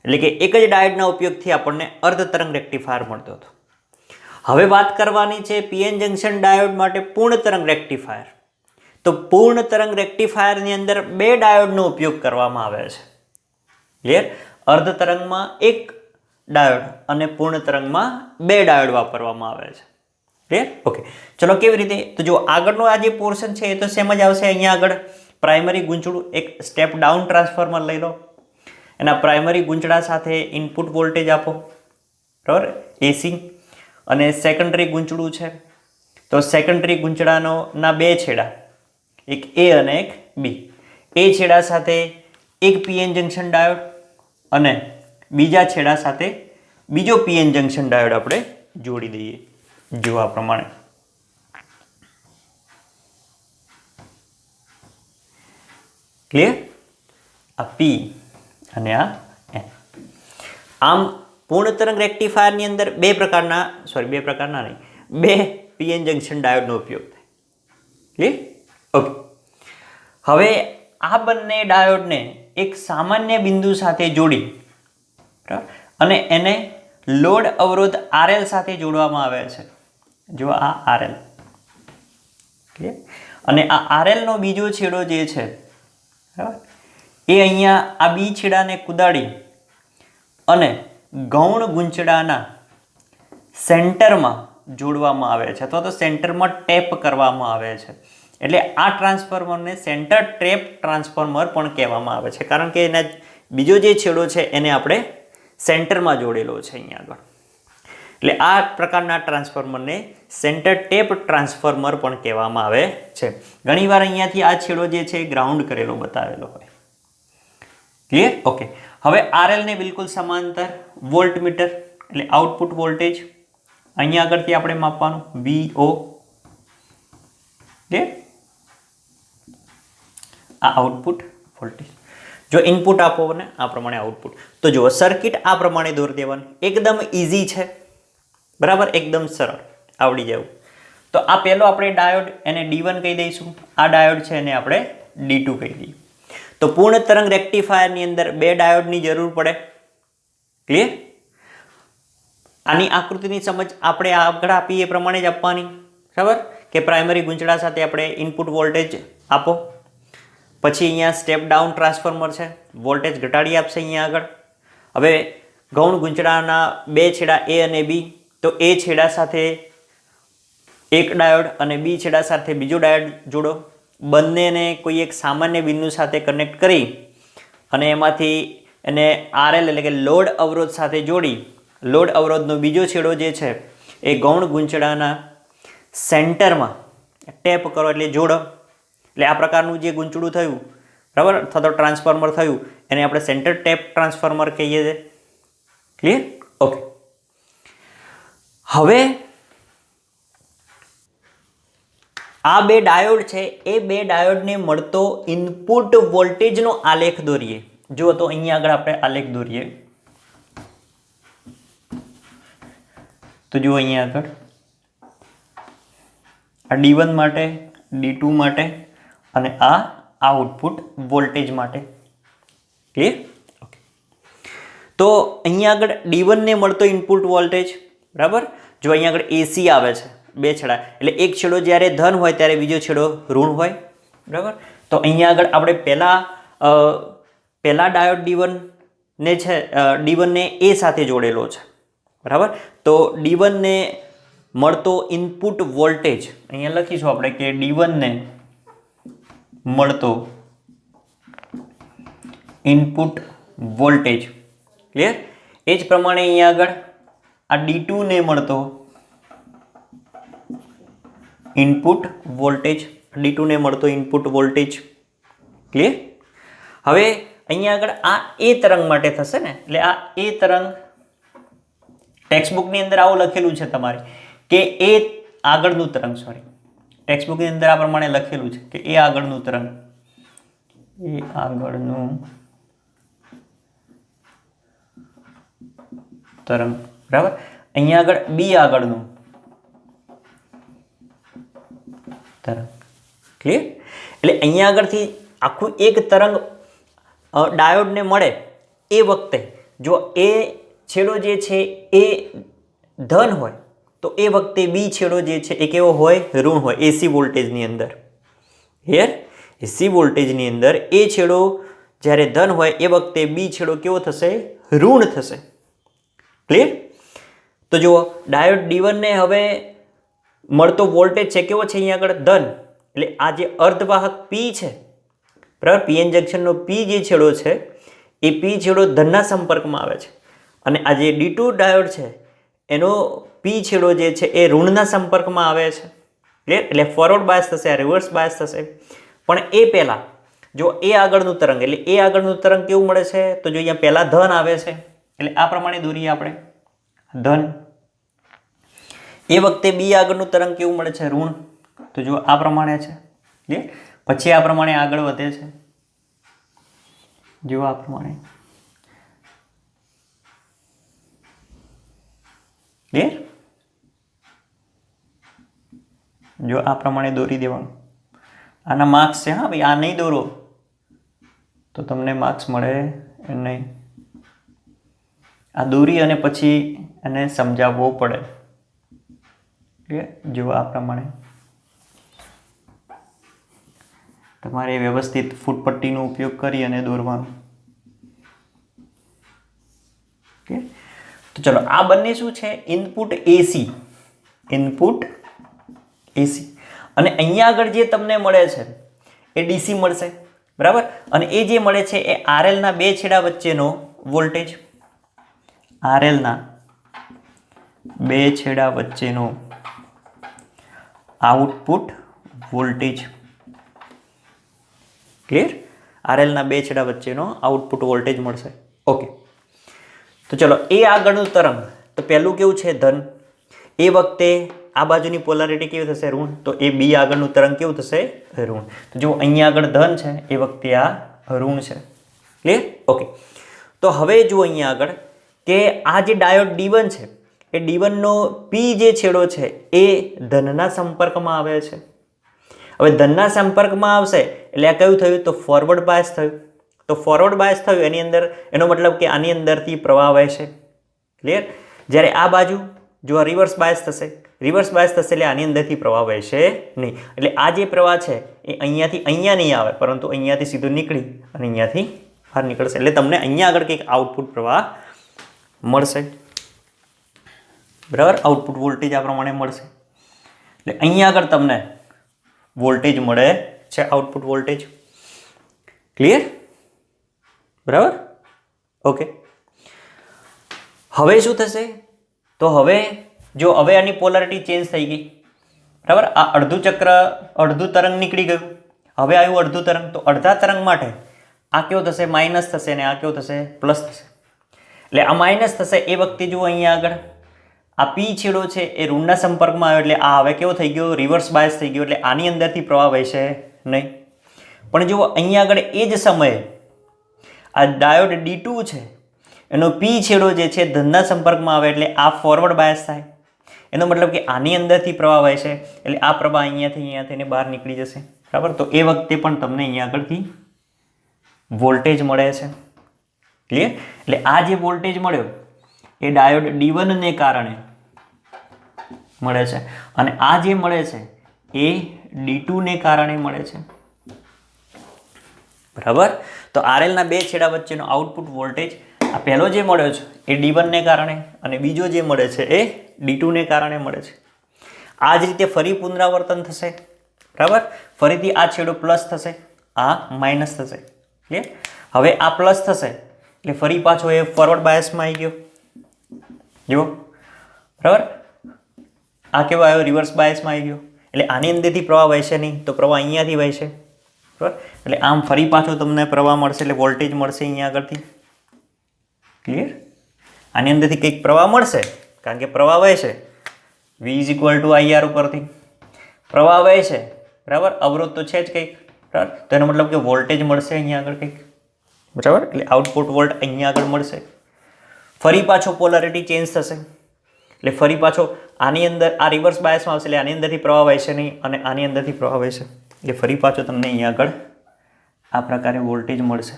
એટલે કે એક જ ડાયોડના ઉપયોગથી આપણને અર્ધ તરંગ રેક્ટિફાયર મળતો હતો. હવે વાત કરવાની છે PN જંક્શન ડાયોડ માટે પૂર્ણ તરંગ રેક્ટિફાયર. તો પૂર્ણ તરંગ રેક્ટિફાયરની અંદર 2 ડાયોડનો ઉપયોગ કરવામાં આવે છે. ક્લિયર? અર્ધ તરંગમાં 1 ડાયોડ અને પૂર્ણ તરંગમાં 2 ડાયોડ વાપરવામાં આવે છે. ક્લિયર? ઓકે, ચલો કેવી રીતે? તો જો આગળનો આ જે પોર્શન છે એ તો સેમ જ આવશે. અહીંયા આગળ પ્રાઇમરી ગૂંચળું એક સ્ટેપ ડાઉન ટ્રાન્સફોર્મર લઈ લો. એના પ્રાઇમરી ગુંચડા સાથે ઇનપુટ વોલ્ટેજ આપો, બરાબર, એસી, અને સેકન્ડરી ગુંચડું છે તો સેકન્ડરી ગુંચડાના બે છેડા, એક એ અને એક બી, એ છેડા સાથે એક પીએન જંક્શન ડાયોડ અને બીજા છેડા સાથે બીજો પીએન જંક્શન ડાયોડ આપણે જોડી દઈએ, જો આ પ્રમાણે. ક્લિયર? આ પી અને આ એન. આમ પૂર્ણ તરંગ રેક્ટિફાયરની અંદર બે પ્રકારના નહીં, બે પીએન જંક્શન ડાયોડનો ઉપયોગ થાય. ક્લિયર? ઓકે. હવે આ બંને ડાયોડને એક સામાન્ય બિંદુ સાથે જોડી, બરાબર, અને એને લોડ અવરોધ RL સાથે જોડવામાં આવે છે. જો આ RL, ક્લિયર? અને આ RL નો બીજો છેડો જે છે, બરાબર, એ અહીંયા આ બી છેડાને કુદાડી અને ગૌણ ગુંચડાના સેન્ટરમાં જોડવામાં આવે છે અથવા તો સેન્ટરમાં ટેપ કરવામાં આવે છે. એટલે આ ટ્રાન્સફોર્મરને સેન્ટર ટેપ ટ્રાન્સફોર્મર પણ કહેવામાં આવે છે, કારણ કે એના બીજો જે છેડો છે એને આપણે સેન્ટરમાં જોડેલો છે અહીંયા આગળ. એટલે આ પ્રકારના ટ્રાન્સફોર્મરને સેન્ટર ટેપ ટ્રાન્સફોર્મર પણ કહેવામાં આવે છે. ઘણીવાર અહીંયાથી આ છેડો જે છે ગ્રાઉન્ડ કરેલો બતાવેલો હોય. ક્લિયર? ઓકે. હવે RL ને બિલકુલ સમાંતર વોલ્ટમીટર એટલે આઉટપુટ વોલ્ટેજ અહીંયા આગળથી આપણે માપવાનું VO. ક્લિયર? આ આઉટપુટ વોલ્ટેજ. જો ઇનપુટ આપો ને આ પ્રમાણે આઉટપુટ, તો જુઓ સર્કિટ આ પ્રમાણે દોરી દેવાની. એકદમ ઇઝી છે, બરાબર, એકદમ સરળ, આવડી જવું. તો આ પહેલો આપણે ડાયોડ એને D1 કહી દઈશું, આ ડાયોડ છે એને આપણે D2 કહી દઈએ. તો પૂર્ણ તરંગ રેક્ટિફાયરની અંદર બે ડાયોડની જરૂર પડે. ક્લિયર? આની આકૃતિની સમજ આપણે આગળ આપી એ પ્રમાણે જ આપવાની, બરાબર, કે પ્રાઇમરી ગુંચડા સાથે આપણે ઇનપુટ વોલ્ટેજ આપો, પછી અહીંયા સ્ટેપ ડાઉન ટ્રાન્સફોર્મર છે, વોલ્ટેજ ઘટાડી આપશે અહીંયા આગળ. હવે ગૌણ ગુંચડાના બે છેડા એ અને બી, તો એ છેડા સાથે એક ડાયોડ અને બી છેડા સાથે બીજો ડાયોડ જોડો, બંનેને કોઈ એક સામાન્ય બિંદુ સાથે કનેક્ટ કરી અને એમાંથી એને RL એટલે કે લોડ અવરોધ સાથે જોડી, લોડ અવરોધનો બીજો છેડો જે છે એ ગૌણ ગુંચડાના સેન્ટરમાં ટેપ કરો એટલે જોડો. એટલે આ પ્રકારનું જે ગુંચડું થયું, બરાબર, અથવા તો ટ્રાન્સફોર્મર થયું, એને આપણે સેન્ટર ટેપ ટ્રાન્સફોર્મર કહીએ છીએ. ક્લિયર? ઓકે. હવે આ બે ડાયોડ છે એ બે ડાયોડને મળતો ઇનપુટ વોલ્ટેજનો આલેખ દોરીએ. જો તો અહીંયા આગળ આપણે આલેખ દોરીએ તો જુઓ અહીંયા આગળ આ D1 માટે, D2 માટે અને આ આઉટપુટ વોલ્ટેજ માટે. ક્લિયર? ઓકે. તો અહીંયા આગળ D1 ને મળતો ઇનપુટ વોલ્ટેજ, બરાબર, જો અહીંયા આગળ AC આવે છે બે છેડા, એટલે એક છેડો જ્યારે ધન હોય ત્યારે બીજો છેડો ઋણ હોય, બરાબર. તો અહીંયા આગળ આપણે પહેલા ડાયોડ D1 ને છે, D1 ને A સાથે જોડેલો છે, બરાબર. તો D1 ને મળતો ઇનપુટ વોલ્ટેજ અહીંયા લખીશું આપણે કે D1 ને મળતો ઇનપુટ વોલ્ટેજ. ક્લિયર? એ જ પ્રમાણે અહીંયા આગળ આ D2 ને મળતો ઇનપુટ વોલ્ટેજ, D2 ને મળતો ઇનપુટ વોલ્ટેજ. ક્લિયર? હવે અહીંયા આગળ આ એ તરંગ માટે થશે ને, એટલે આ એ તરંગ ટેક્સ્ટબુકની અંદર આવું લખેલું છે તમારે કે એ આગળનું તરંગ, ટેક્સ્ટબુકની અંદર આ પ્રમાણે લખેલું છે કે એ આગળનું તરંગ, એ આગળનું તરંગ, બરાબર. અહીંયા આગળ બી આગળનું તરંગ. ક્લિયર? એટલે અહીંયા આગળથી આખું એક તરંગ ડાયોડને મળે એ વખતે જો એ છેડો જે છે એ ધન હોય તો એ વખતે બી છેડો જે છે એ કેવો હોય? ઋણ હોય. એસી વોલ્ટેજની અંદર, હિયર એસી વોલ્ટેજની અંદર એ છેડો જ્યારે ધન હોય એ વખતે બી છેડો કેવો થશે? ઋણ થશે. ક્લિયર? તો જુઓ ડાયોડ D1 ને હવે મળતો વોલ્ટેજ છે કેવો છે? અહીંયા આગળ ધન, એટલે આ જે અર્ધવાહક P છે, બરાબર, પીએન જંક્શનનો P જે છેડો છે એ પી છેડો ધનના સંપર્કમાં આવે છે અને આ જે D2 ડાયોડ છે એનો પી છેડો જે છે એ ઋણના સંપર્કમાં આવે છે. ક્લિયર? એટલે ફોરવર્ડ બાયસ થશે, આ રિવર્સ બાયસ થશે. પણ એ પહેલાં જો એ આગળનું તરંગ, એટલે એ આગળનું તરંગ કેવું મળે છે? તો જો અહીંયા પહેલાં ધન આવે છે એટલે આ પ્રમાણે દોરીએ આપણે ધન. એ વખતે બી આગળનું તરંગ કેવું મળે છે? ઋણ. તો જો આ પ્રમાણે છે. ક્લિયર? પછી આ પ્રમાણે આગળ વધે છે. જો આ પ્રમાણે. ક્લિયર? જો આ પ્રમાણે દોરી દેવાનું. આના માર્ક્સ છે. હા ભાઈ, આ નહીં દોરો તો તમને માર્ક્સ મળે નહીં. આ દોરી અને પછી એને સમજાવવો પડે. ક્લિયર? જો આ પ્રમાણે તમારે વ્યવસ્થિત ફૂટપટ્ટીનો ઉપયોગ કરી અને દોરવાનું. ઓકે, તો ચલો આ બંને શું છે? ઇનપુટ એસી. ઇનપુટ એસી. અને અહીંયા આગળ જે તમને મળે છે એ ડીસી મળશે. બરાબર? અને એ જે મળે છે એ આરએલના બે છેડા વચ્ચેનો વોલ્ટેજ. આરએલના બે છેડા વચ્ચેનો આઉટપુટ વોલ્ટેજ. ક્લિયર? આરએલના બે છેડા વચ્ચેનો આઉટપુટ વોલ્ટેજ મળશે. ઓકે, તો ચલો એ આગળનું તરંગ. તો પહેલું કેવું છે? ધન. એ વખતે આ બાજુની પોલારિટી કેવી થશે? ઋણ. તો એ બી આગળનું તરંગ કેવું થશે? ઋણ. તો જો અહીંયા આગળ ધન છે, એ વખતે આ ઋણ છે. ક્લિયર? ઓકે, તો હવે જુઓ અહીંયા આગળ કે આ જે ડાયોડ D1 છે એ D1નો પી જે છેડો છે એ ધનના સંપર્કમાં આવે છે. હવે ધનના સંપર્કમાં આવશે એટલે આ કયું થયું? તો ફોરવર્ડ બાયસ થયું. તો ફોરવર્ડ બાયસ થયું એની અંદર એનો મતલબ કે આની અંદરથી પ્રવાહ વહેશે. ક્લિયર? જ્યારે આ બાજુ જો રિવર્સ બાયસ થશે, રિવર્સ બાયસ થશે એટલે આની અંદરથી પ્રવાહ વહેશે નહીં. એટલે આ જે પ્રવાહ છે એ અહીંયાથી અહીંયા નહીં આવે, પરંતુ અહીંયાથી સીધું નીકળી અને અહીંયાથી બહાર નીકળશે. એટલે તમને અહીંયા આગળ કંઈક આઉટપુટ પ્રવાહ મળશે. બરાબર? આઉટપુટ વોલ્ટેજ આ પ્રમાણે મળશે. એટલે અહીંયા આગળ તમને વોલ્ટેજ મળે છે, આઉટપુટ વોલ્ટેજ. ક્લિયર? બરાબર? ઓકે, હવે શું થશે? તો હવે જો હવે આની પોલારિટી ચેન્જ થઈ ગઈ. બરાબર? આ અડધું ચક્ર, અડધું તરંગ નીકળી ગયું. હવે આવ્યું અડધું તરંગ. તો અડધા તરંગ માટે આ કેવો થશે? માઇનસ થશે અને આ કેવો થશે? પ્લસ થશે. એટલે આ માઇનસ થશે. એ વખતે જુઓ અહીંયા આગળ આ પી છેડો છે એ ઋણના સંપર્કમાં આવ્યો એટલે આ હવે કેવો થઈ ગયો? રિવર્સ બાયસ થઈ ગયો. એટલે આની અંદરથી પ્રવાહ વહેશે નહીં. પણ જુઓ અહીંયા આગળ એ જ સમયે આ ડાયોડ D2 છે એનો પી છેડો જે છે ધનના સંપર્કમાં આવે એટલે આ ફોરવર્ડ બાયસ થાય. એનો મતલબ કે આની અંદરથી પ્રવાહ વહેશે એટલે આ પ્રવાહ અહીંયા થઈને બહાર નીકળી જશે. બરાબર? તો એ વખતે પણ તમને અહીંયા આગળથી વોલ્ટેજ મળે છે. ક્લિયર? એટલે આ જે વોલ્ટેજ મળ્યો એ ડાયોડ D1 ને કારણે મળે છે અને આ જે મળે છે એ D2 ને કારણે મળે છે. બરાબર? તો આરએલના બે છેડા વચ્ચેનો આઉટપુટ વોલ્ટેજ આ પહેલો જે મળ્યો છે એ D1 ને કારણે અને બીજો જે મળે છે એ D2 ને કારણે મળે છે. આ જ રીતે ફરી પુનરાવર્તન થશે. બરાબર? ફરીથી આ છેડો પ્લસ થશે, આ માઇનસ થશે. ક્લિયર? હવે આ પ્લસ થશે એટલે ફરી પાછો એ ફોરવર્ડ બાયસમાં આવી ગયો. જુઓ, બરાબર? આ કેવો આવ્યો? રિવર્સ બાયસમાં આવી ગયો. એટલે આની અંદરથી પ્રવાહ વહેશે નહીં, તો પ્રવાહ અહીંયાથી વહેશે. બરાબર? એટલે આમ ફરી પાછો તમને પ્રવાહ મળશે એટલે વોલ્ટેજ મળશે અહીંયા આગળથી. ક્લિયર? આની અંદરથી કંઈક પ્રવાહ મળશે કારણ કે પ્રવાહ વહેશે. V = IR ઉપરથી પ્રવાહ વહેશે. બરાબર? અવરોધ તો છે જ કંઈક. બરાબર? તો એનો મતલબ કે વોલ્ટેજ મળશે અહીંયા આગળ કંઈક. બરાબર? એટલે આઉટપુટ વોલ્ટ અહીંયા આગળ મળશે. ફરી પાછો પોલારિટી ચેન્જ થશે એટલે ફરી પાછો આની અંદર આ રિવર્સ બાયસમાં આવશે એટલે આની અંદરથી પ્રવાહ વહેશે નહીં અને આની અંદરથી પ્રવાહ વહેશે એટલે ફરી પાછો તમને અહીંયા આગળ આ પ્રકારે વોલ્ટેજ મળશે.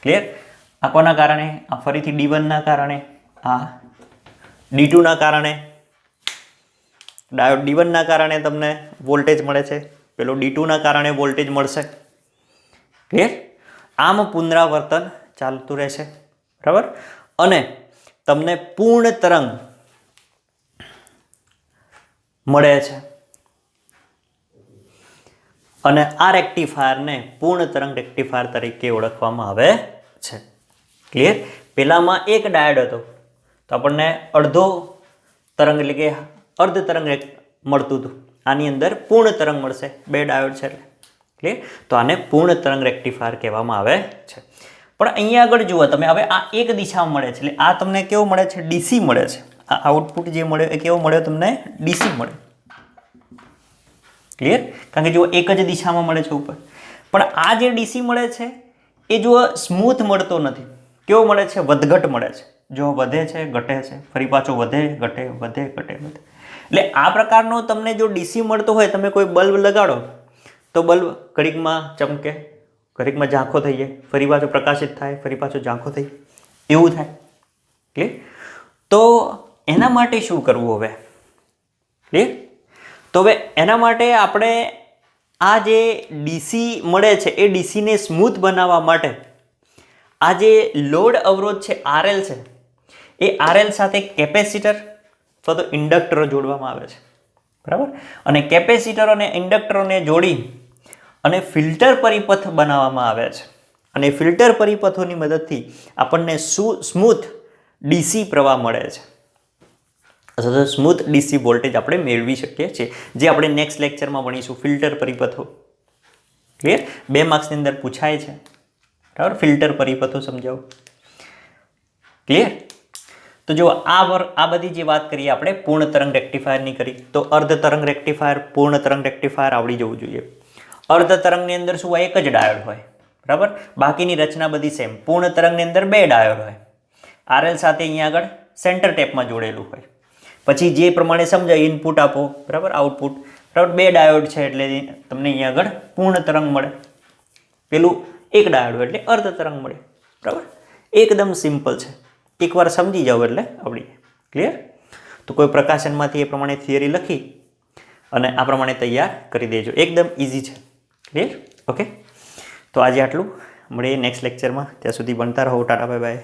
ક્લિયર? આ કોના કારણે? આ ફરીથી D1 ના કારણે, આ D2 ના કારણે, ડાયોડ D1 ના કારણે તમને વોલ્ટેજ મળે છે. પેલો D2 ના કારણે વોલ્ટેજ મળશે. ક્લિયર? આમ પુનરાવર્તન ચાલતું રહેશે. બરાબર? અને તમને પૂર્ણ તરંગ મળે છે અને આ રેક્ટિફાયરને પૂર્ણ તરંગ રેક્ટિફાયર તરીકે ઓળખવામાં આવે છે. ક્લિયર? પહેલામાં એક ડાયોડ હતો તો આપણને અડધો તરંગ એટલે કે અર્ધ તરંગ મળતું હતું. આની અંદર પૂર્ણ તરંગ મળશે, 2 ડાયોડ છે એટલે. ક્લિયર? તો આને પૂર્ણ તરંગ રેક્ટિફાયર કહેવામાં આવે છે. પણ અહીંયા આગળ જુઓ તમે, હવે આ એક દિશામાં મળે છે એટલે આ તમને કેવો મળે છે? ડીસી મળે છે. આ આઉટપુટ જે મળ્યો એ કેવો મળ્યો તમને? ડીસી મળે. ક્લિયર? કારણ કે જુઓ એક જ દિશામાં મળે છે ઉપર. પણ આ જે ડીસી મળે છે એ જુઓ સ્મૂથ મળતો નથી. કેવો મળે છે? વધઘટ મળે છે. જો વધે છે, ઘટે છે, ફરી પાછો વધે, ઘટે, વધે, ઘટે, વધે. એટલે આ પ્રકારનો તમને જો ડીસી મળતો હોય, તમે કોઈ બલ્બ લગાડો તો બલ્બ ઘડીકમાં ચમકે, ઘડીકમાં ઝાંખો થઈ જાય, ફરી પાછો પ્રકાશિત થાય, ફરી પાછો ઝાંખો થઈ, એવું થાય. ક્લિયર? તો એના માટે શું કરવું હવે? ક્લિયર? તો હવે એના માટે આપણે આ જે ડીસી મળે છે એ ડીસીને સ્મૂથ બનાવવા માટે આ જે લોડ અવરોધ છે આરએલ છે, એ આરએલ સાથે કેપેસિટર અથવા તો ઇન્ડક્ટરો જોડવામાં આવે છે. બરાબર? અને કેપેસિટર અને ઇન્ડક્ટરોને જોડી અને ફિલ્ટર પરિપથ બનાવવામાં આવે છે. અને ફિલ્ટર પરિપથોની મદદથી આપણને સ્મૂથ ડીસી પ્રવાહ મળે છે, અથવા તો સ્મૂથ ડીસી વોલ્ટેજ આપણે મેળવી શકીએ છીએ, જે આપણે નેક્સ્ટ લેક્ચરમાં ભણીશું. ફિલ્ટર પરિપથો. ક્લિયર? 2 માર્ક્સની અંદર પૂછાય છે. બરાબર? ફિલ્ટર પરિપથો સમજાવો. ક્લિયર? તો જો આ બધી જે વાત કરીએ આપણે પૂર્ણ તરંગ રેક્ટિફાયરની કરી, તો અર્ધ તરંગ રેક્ટિફાયર, પૂર્ણ તરંગ રેક્ટિફાયર આવડી જવું જોઈએ. અર્ધ તરંગની અંદર શું હોય? એક જ ડાયોડ હોય. બરાબર? બાકીની રચના બધી સેમ. પૂર્ણ તરંગની અંદર 2 ડાયોડ હોય. આરએલ સાથે અહીંયા આગળ સેન્ટર ટેપમાં જોડેલું હોય. પછી જે પ્રમાણે સમજાય ઇનપુટ આપો, બરાબર, આઉટપુટ, બરાબર. 2 ડાયોડ છે એટલે તમને અહીંયા આગળ પૂર્ણ તરંગ મળે. પેલું એક ડાયોડ એટલે અર્ધ તરંગ મળે. બરાબર? એકદમ સિમ્પલ છે. એકવાર સમજી જાઓ એટલે આવડી જાય. ક્લિયર? તો કોઈ પ્રકાશનમાંથી એ પ્રમાણે થિયરી લખી અને આ પ્રમાણે તૈયાર કરી દેજો. એકદમ ઇઝી છે. ક્લિયર? ઓકે? તો આજે આટલું. મળીએ નેક્સ્ટ લેક્ચરમાં. ત્યાં સુધી ભણતા રહો. Tata, bye bye.